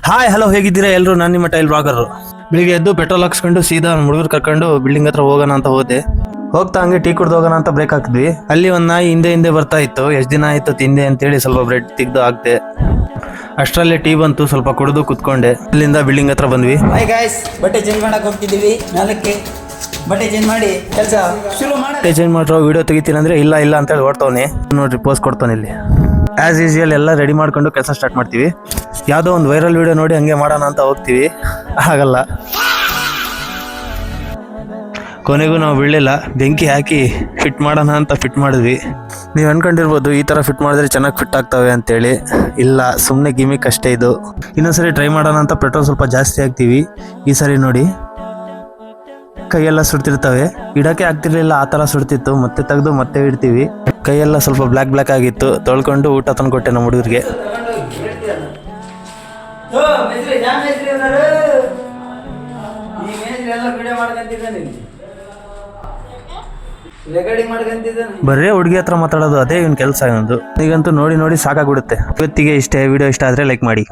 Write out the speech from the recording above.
Hi hello ಹೇಗಿದ್ದೀರಾ ಎಲ್ಲರೂ? ನಾನು ನಿಮ್ಮ ಟೈಲ್ ಬ್ಲಾಗರ್. ಬೆಳಿಗ್ಗೆ ಎದ್ದು ಪೆಟ್ರೋಲ್ ಹಾಕ್ಸ್ಕೊಂಡು ಸೀದಾ ಹುಡುಗರು ಕರ್ಕೊಂಡು ಬಿಲ್ಡಿಂಗ್ ಹತ್ರ ಹೋಗೋಣ ಅಂತ ಹೋದೆ. ಹೋಗ್ತಾ ಹಂಗೆ ಟೀ ಕುಡ್ದು ಹೋಗೋಣ ಅಂತ ಬ್ರೇಕ್ ಹಾಕಿದ್ವಿ. ಅಲ್ಲಿ ಒಂದು ನಾಯಿ ಹಿಂದೆ ಬರ್ತಾ ಇತ್ತು. ಎಷ್ಟು ದಿನ ಆಯ್ತು ತಿಂದೆ ಅಂತೇಳಿ ಸ್ವಲ್ಪ ಬ್ರೆಡ್ ತೆಗೆದು ಹಾಕ್ದೆ. ಅಷ್ಟರಲ್ಲೇ ಟೀ ಬಂತು, ಸ್ವಲ್ಪ ಕುಡಿದು ಕುತ್ಕೊಂಡೆ. ಅಲ್ಲಿಂದ ಬಿಲ್ಡಿಂಗ್ ಹತ್ರ ಬಂದ್ವಿ. ಹಾಯ್ ಗೈಸ್, ಬಟ್ಟೆ ಚೇಂಜ್ ಮಾಡಕ್ ಹೋಗ್ತಿದ್ದೀವಿ. ನಾಲ್ಕೆ ಬಟ್ಟೆ ಚೇಂಜ್ ಮಾಡಿ ಕೆಲಸ ಶುರು ಮಾಡಿ. ಬಟ್ಟೆ ಚೇಂಜ್ ಮಾಡ್ರೋ, ವಿಡಿಯೋ ತೆಗಿತೀನಿ ಅಂದ್ರೆ ಇಲ್ಲ ಅಂತೇಳಿ ಓಡ್ತವನೆ. ನೋಡ್ರಿ ಪೋಸ್ ಕೊಡ್ತಾನೆ ಇಲ್ಲಿ. ಆಸ್ ಯೂಶುವಲ್ ಎಲ್ಲ ರೆಡಿ ಮಾಡ್ಕೊಂಡು ಕೆಲಸ ಸ್ಟಾರ್ಟ್ ಮಾಡ್ತೀವಿ. ಯಾವುದೋ ಒಂದು ವೈರಲ್ ವಿಡಿಯೋ ನೋಡಿ ಹಂಗೆ ಮಾಡೋಣ ಅಂತ ಹೋಗ್ತೀವಿ, ಆಗಲ್ಲ. ಕೊನೆಗೂ ನಾವು ಬೀಳಲಿಲ್ಲ, ಬೆಂಕಿ ಹಾಕಿ ಫಿಟ್ ಮಾಡೋಣ ಅಂತ ಫಿಟ್ ಮಾಡಿದ್ವಿ. ನೀವು ಅನ್ಕೊಂಡಿರ್ಬೋದು ಈ ಥರ ಫಿಟ್ ಮಾಡಿದ್ರೆ ಚೆನ್ನಾಗಿ ಫಿಟ್ ಆಗ್ತವೆ ಅಂತೇಳಿ. ಇಲ್ಲ, ಸುಮ್ಮನೆ ಗಿಮಿಕ್ ಅಷ್ಟೇ ಇದು. ಇನ್ನೊಂದ್ಸರಿ ಟ್ರೈ ಮಾಡೋಣ ಅಂತ ಪೆಟ್ರೋಲ್ ಸ್ವಲ್ಪ ಜಾಸ್ತಿ ಹಾಕ್ತೀವಿ. ಈ ಸರಿ ನೋಡಿ ಕೈಯೆಲ್ಲ ಸುಡ್ತಿರ್ತವೆ, ಇಡೋಕ್ಕೆ ಆಗ್ತಿರ್ಲಿಲ್ಲ, ಆ ಥರ ಸುಡ್ತಿತ್ತು. ಮತ್ತೆ ತೆಗೆದು ಮತ್ತೆ ಇಡ್ತೀವಿ. ಕೈಯೆಲ್ಲ ಸ್ವಲ್ಪ ಬ್ಲ್ಯಾಕ್ ಆಗಿತ್ತು. ತೊಳ್ಕೊಂಡು ಊಟ ತಂದು ಕೊಟ್ಟೆ ನಮ್ಮ ಹುಡುಗರಿಗೆ. ಬರೇ ಹುಡುಗಿ ಹತ್ರ ಮಾತಾಡೋದು, ಅದೇ ಇವನ್ ಕೆಲಸ. ಇವೊಂದು ಈಗಂತೂ ನೋಡಿ ಸಾಕಾಗ್ಬಿಡುತ್ತೆ. ಇವತ್ತಿಗೆ ಇಷ್ಟೇ. ವಿಡಿಯೋ ಇಷ್ಟ ಆದರೆ ಲೈಕ್ ಮಾಡಿ.